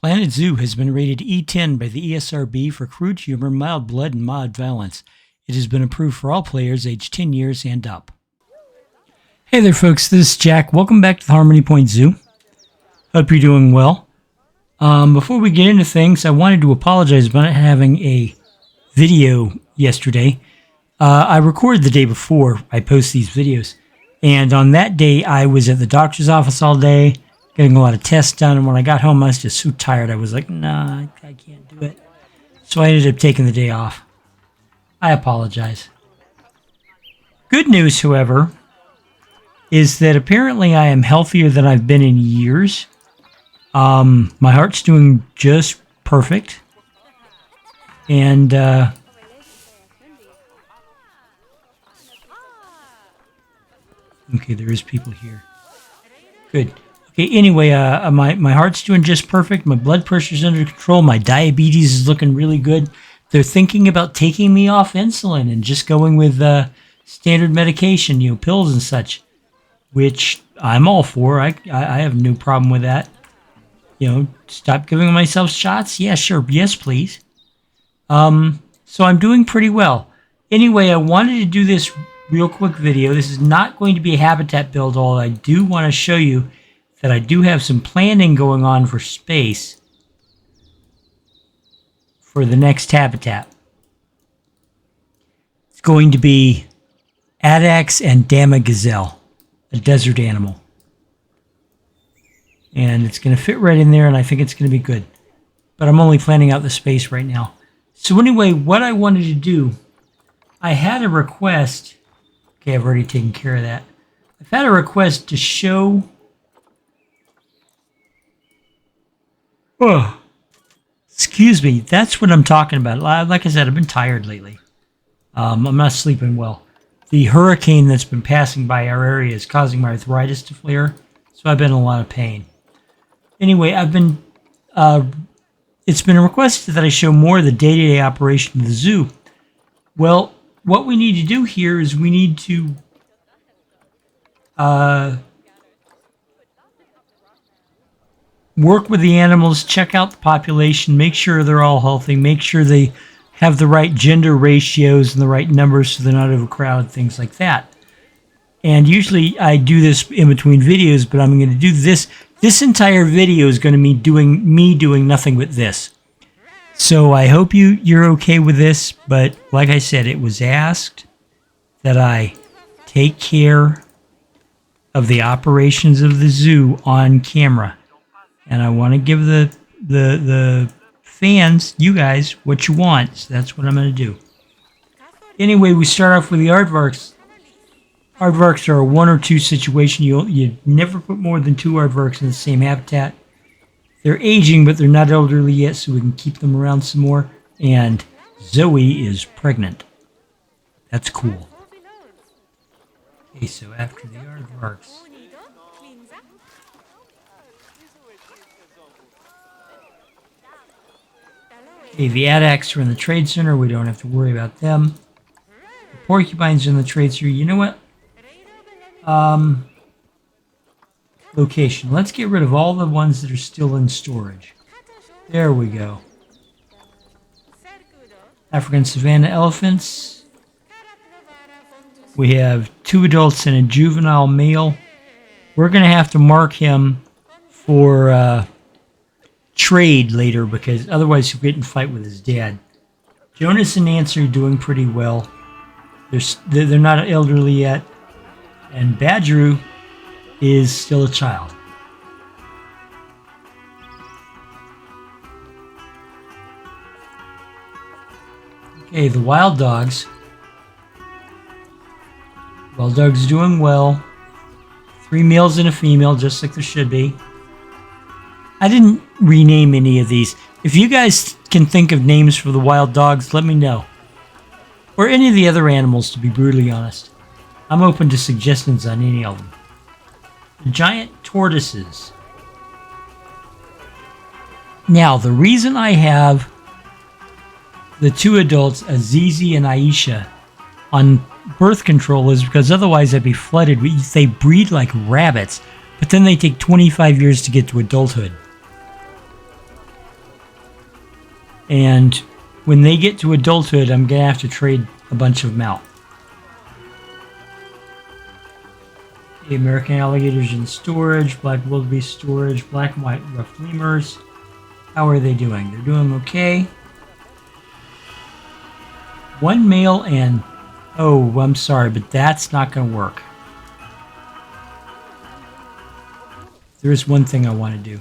Planet Zoo has been rated E10 by the ESRB for crude humor, mild blood, and mild violence. It has been approved for all players aged 10 years and up. Hey there, folks. This is Jack. Welcome back to the Harmony Point Zoo. Hope you're doing well. Before we get into things, I wanted to apologize about not having a video yesterday. I recorded the day before I post these videos, and on that day, I was at the doctor's office all day, getting a lot of tests done, and when I got home, I was just so tired. I was like, nah, I can't do it. So I ended up taking the day off. I apologize. Good news, however, is that apparently I am healthier than I've been in years. My heart's doing just perfect. And, okay, there is people here. Good. Okay, anyway, my heart's doing just perfect. My blood pressure's under control. My diabetes is looking really good. They're thinking about taking me off insulin and just going with standard medication, pills and such, which I'm all for. I have no problem with that. Stop giving myself shots? Yeah, sure. Yes, please. So I'm doing pretty well. Anyway, I wanted to do this real quick video. This is not going to be a habitat build, although I do want to show you that I do have some planning going on for space for the next habitat. It's going to be Addax and Dama gazelle, a desert animal. And it's going to fit right in there, and I think it's going to be good. But I'm only planning out the space right now. So anyway, what I wanted to do, I had a request. Okay, I've already taken care of that. I've had a request to show... Oh, excuse me. That's what I'm talking about. Like I said, I've been tired lately. I'm not sleeping well. The hurricane that's been passing by our area is causing my arthritis to flare, so I've been in a lot of pain. Anyway, it's been requested that I show more of the day-to-day operation of the zoo. Well, what we need to do here is we need to work with the animals, check out the population, make sure they're all healthy, make sure they have the right gender ratios and the right numbers so they're not overcrowded, things like that. And usually I do this in between videos, but I'm going to do this. This entire video is going to be me doing nothing but this. So I hope you're okay with this, but like I said, it was asked that I take care of the operations of the zoo on camera. And I want to give the fans, you guys, what you want. So that's what I'm going to do. Anyway, we start off with the aardvarks. Aardvarks are a 1 or 2 situation. You never put more than 2 aardvarks in the same habitat. They're aging, but they're not elderly yet, so we can keep them around some more. And Zoe is pregnant. That's cool. Okay, so after the aardvarks... Okay, the Addax are in the trade center. We don't have to worry about them. The porcupines are in the trade center. You know what? Location. Let's get rid of all the ones that are still in storage. There we go. African savanna elephants. We have 2 adults and a juvenile male. We're going to have to mark him for trade later because otherwise he'll get in a fight with his dad. Jonas and Nancy are doing pretty well. They're not elderly yet. And Badgeru is still a child. Okay, the wild dogs. Wild dogs doing well. 3 males and a female, just like there should be. I didn't rename any of these. If you guys can think of names for the wild dogs, let me know. Or any of the other animals, to be brutally honest. I'm open to suggestions on any of them. The giant tortoises. Now, the reason I have the two adults, Azizi and Aisha, on birth control is because otherwise I'd be flooded. They breed like rabbits, but then they take 25 years to get to adulthood. And when they get to adulthood, I'm going to have to trade a bunch of them out. The American alligators in storage, black wildebeest storage, black and white rough lemurs. How are they doing? They're doing okay. One male and... Oh, I'm sorry, but that's not going to work. There is one thing I want to do.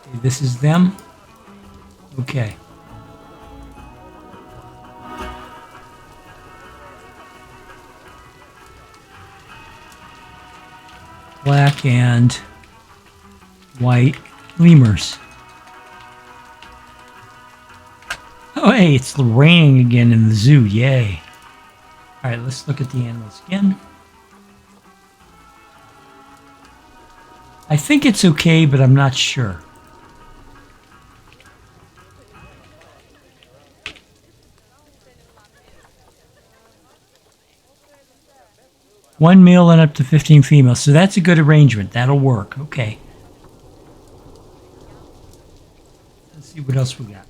Okay, this is them. Okay. Black and white lemurs. Oh, hey, it's raining again in the zoo. Yay. All right, let's look at the animals again. I think it's okay, but I'm not sure. One male and up to 15 females. So that's a good arrangement. That'll work. Okay. Let's see what else we got.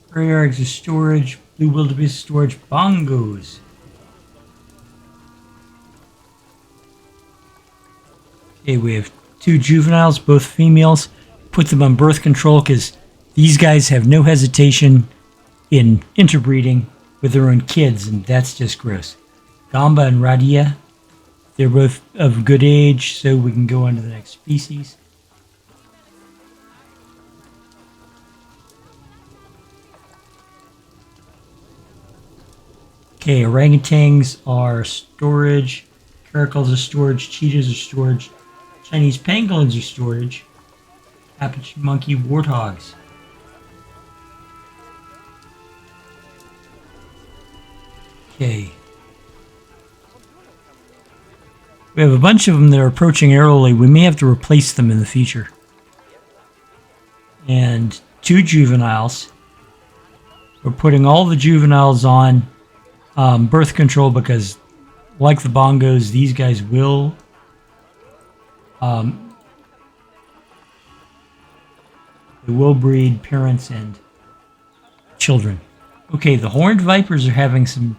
Prairie eggs are storage. Blue wildebeest storage. Bongos. Okay, we have two juveniles, both females. Put them on birth control because these guys have no hesitation in interbreeding with their own kids, and that's just gross. Gamba and Radia, they're both of good age, so we can go on to the next species. Okay, orangutans are storage, caracals are storage, cheetahs are storage, Chinese pangolins are storage, Apache monkey warthogs. Okay. We have a bunch of them that are approaching early. We may have to replace them in the future. And two juveniles. We're putting all the juveniles on birth control because, like the bongos, these guys will they will breed parents and children. Okay, the horned vipers are having some.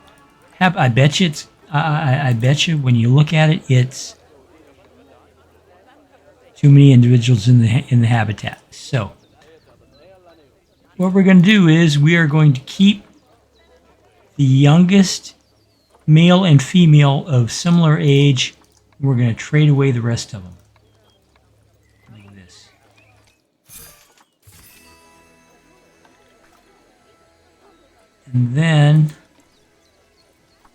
I bet you it's. I bet you when you look at it, it's too many individuals in the habitat. So, what we're going to do is we are going to keep the youngest male and female of similar age. We're going to trade away the rest of them. Like this. And then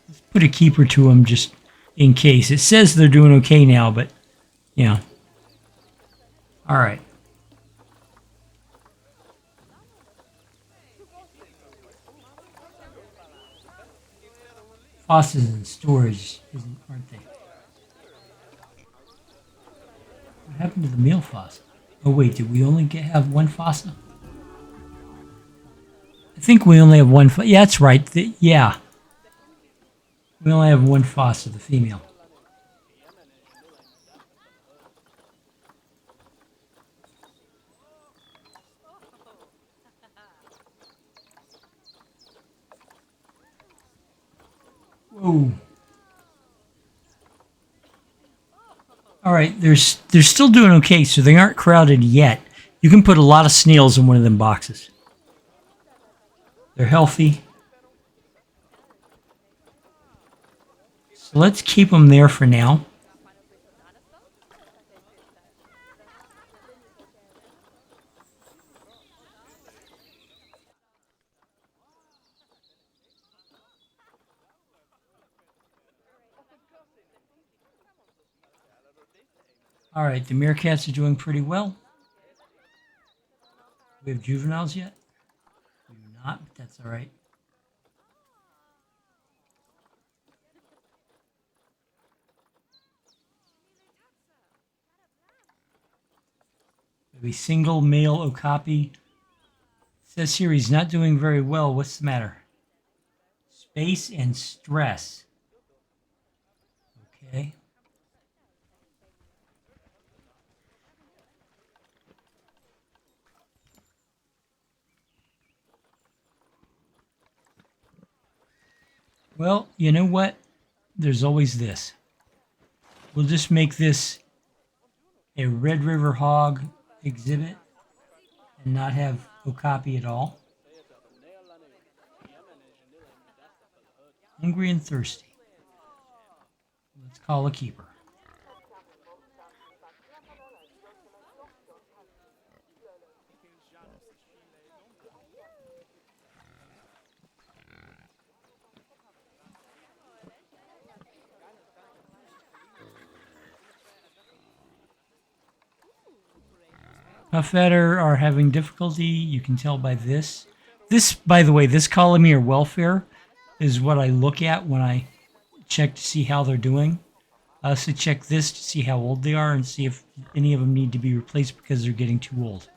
let's put a keeper to them just in case. It says they're doing okay now, but yeah. All right. Fossas in storage, aren't they? What happened to the male fossa? Oh wait, did we only have one fossa? I think we only have one. Yeah, that's right. Yeah, we only have one fossa, the female. Whoa. All right, they're still doing okay, so they aren't crowded yet. You can put a lot of snails in one of them boxes. They're healthy. So let's keep them there for now. All right, the meerkats are doing pretty well. Do we have juveniles yet? We do not, but that's all right. We have a single male okapi. Says here he's not doing very well. What's the matter? Space and stress. Okay. Well, you know what? There's always this. We'll just make this a Red River hog exhibit and not have okapi at all. Hungry and thirsty. Let's call a keeper. Puffadder are having difficulty. You can tell by this. This, by the way, this column here, welfare, is what I look at when I check to see how they're doing. I also check this to see how old they are and see if any of them need to be replaced because they're getting too old.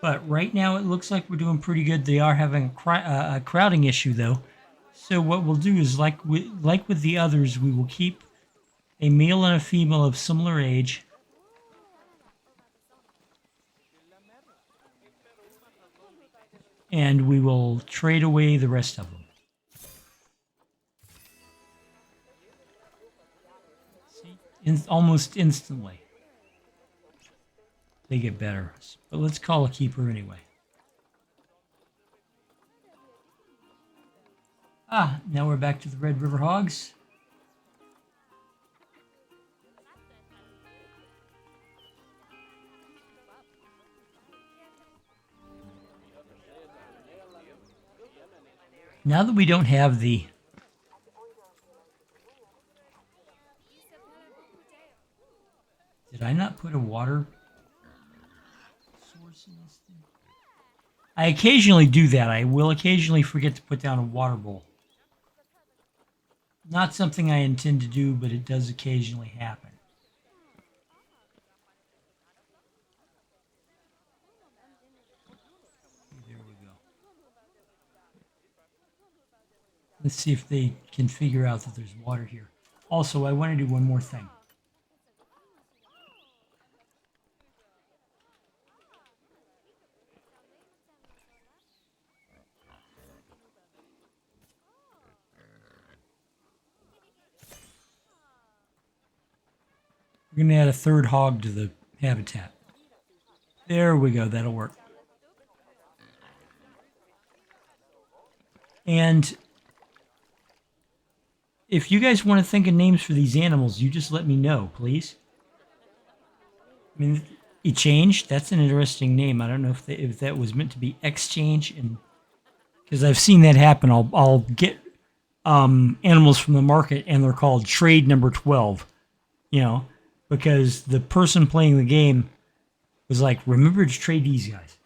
But right now it looks like we're doing pretty good. They are having a crowding issue though. So what we'll do is, like with the others, we will keep a male and a female of similar age. And we will trade away the rest of them. See, almost instantly. They get better. But let's call a keeper anyway. Now we're back to the Red River Hogs. Now that we don't have the Did I not put a water source in this thing? I occasionally do that. I will occasionally forget to put down a water bowl. Not something I intend to do, but it does occasionally happen. There we go. Let's see if they can figure out that there's water here. Also, I want to do one more thing. We're going to add a third hog to the habitat. There we go. That'll work. And if you guys want to think of names for these animals, you just let me know, please. I mean, Exchange, that's an interesting name. I don't know if that was meant to be exchange, and because I've seen that happen. I'll get animals from the market, and they're called trade number 12. You know, because the person playing the game was like, remember to trade these guys.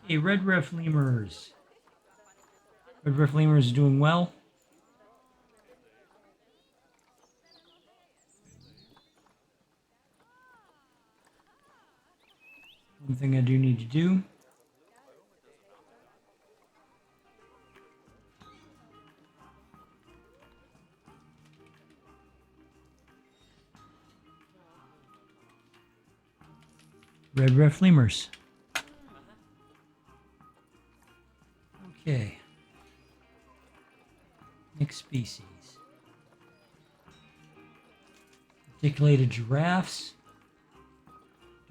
Okay, Red Ref Lemurs. Red Ref Lemurs is doing well. One thing I do need to do. Red Ref Lemurs. Okay. Mixed species. Articulated giraffes.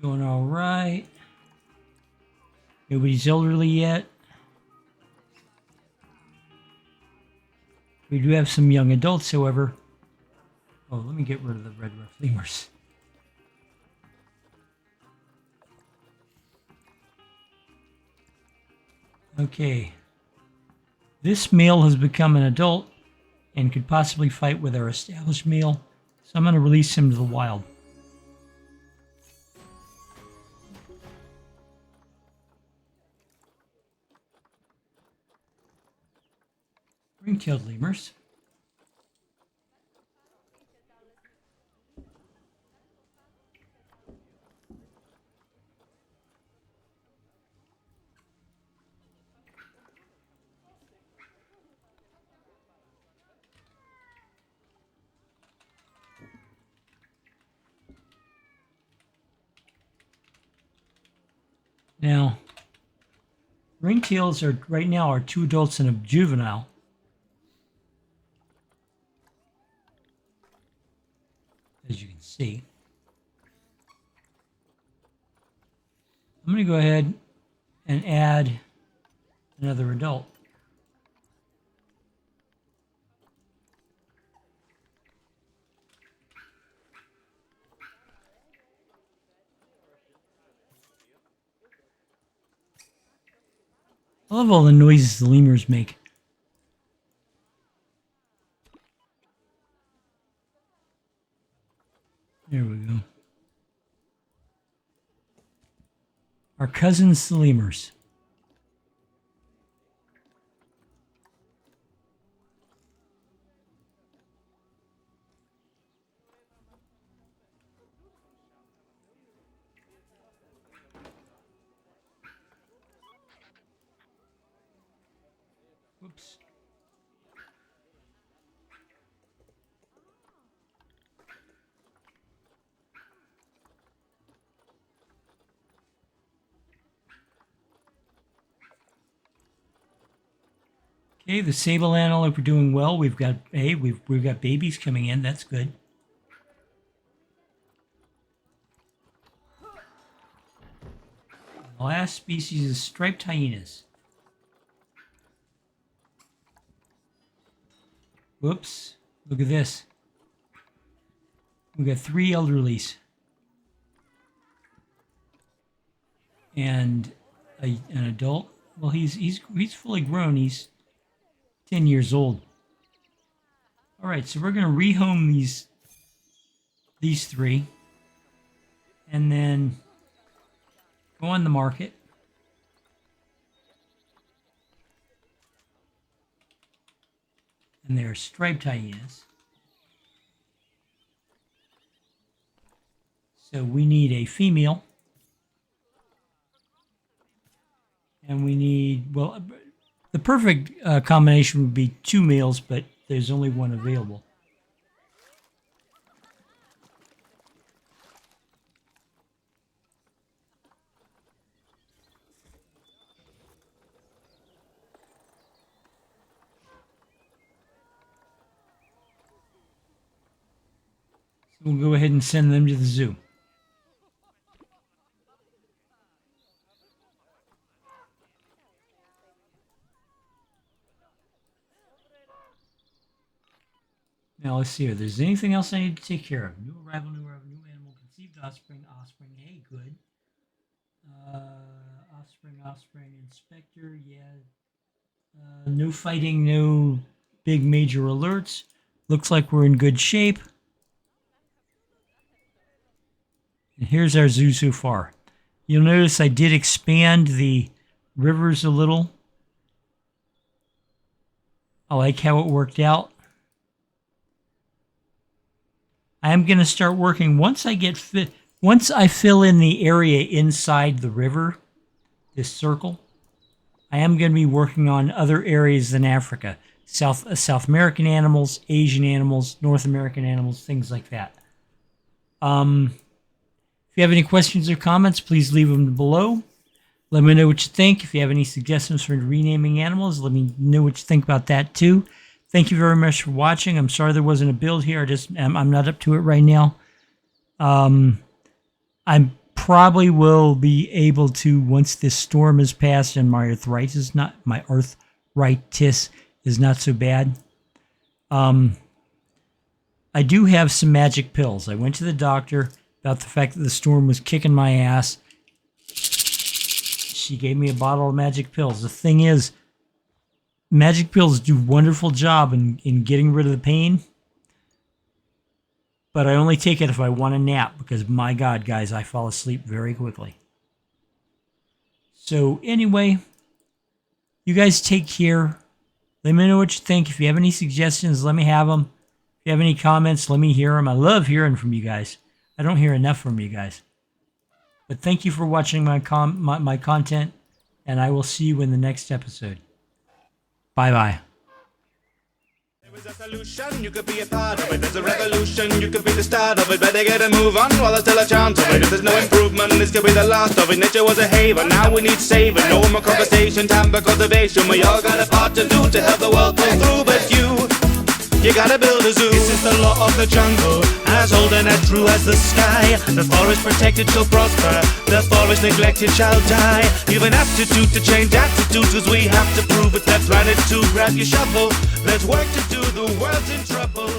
Doing all right. Nobody's elderly yet. We do have some young adults, however. Oh, let me get rid of the Red Ref Lemurs. Okay. This male has become an adult and could possibly fight with our established male. So So I'm going to release him to the wild. Ring-tailed lemurs. Now, ringtails are right now are 2 adults and a juvenile. As you can see. I'm going to go ahead and add another adult. I love all the noises the lemurs make. There we go. Our cousins, the lemurs. Whoops. Okay, the sable antelope are doing well. We've got we've got babies coming in. That's good. The last species is striped hyenas. Whoops! Look at this. We've got 3 elderlies and an adult. Well, he's fully grown. He's 10 years old. All right, so we're going to rehome these 3 and then go on the market. And they're striped hyenas. So we need a female. And we need, well, the perfect combination would be 2 males, but there's only 1 available. So we'll go ahead and send them to the zoo. Now let's see if there's anything else I need to take care of. New arrival, new animal, conceived offspring, hey, good. Offspring, inspector, yeah. No fighting, no big major alerts. Looks like we're in good shape. And here's our zoo so far. You'll notice I did expand the rivers a little. I like how it worked out. I am going to start working once I fill in the area inside the river, this circle. I am going to be working on other areas than Africa, South American animals, Asian animals, North American animals, things like that. If you have any questions or comments, please leave them below. Let me know what you think. If you have any suggestions for renaming animals, let me know what you think about that too. Thank you very much for watching. I'm sorry there wasn't a build here. I'm not up to it right now. I probably will be able to, once this storm is passed and my arthritis is not so bad. I do have some magic pills. I went to the doctor about the fact that the storm was kicking my ass. She gave me a bottle of magic pills. The thing is, magic pills do a wonderful job in getting rid of the pain. but I only take it if I want a nap because, my God, guys, I fall asleep very quickly. So anyway, you guys take care. Let me know what you think. If you have any suggestions, let me have them. If you have any comments, let me hear them. I love hearing from you guys. I don't hear enough from you guys. But thank you for watching my content, and I will see you in the next episode. Bye-bye. There's a solution, you could be a part of it. There's a revolution, you could be the start of it. Better get a move on while there's still a chance of it. If there's no improvement, this could be the last of it. Nature was a haven, now we need saving. No more conversation, time for cultivation. We all got a part to do to help the world pull through. But you gotta build a zoo. This is the law of the jungle, as old and as true as the sky. The forest protected shall prosper, the forest neglected shall die. You've an aptitude to change attitudes, cause we have to prove it. That planet to grab your shovel. There's work to do, the world's in trouble.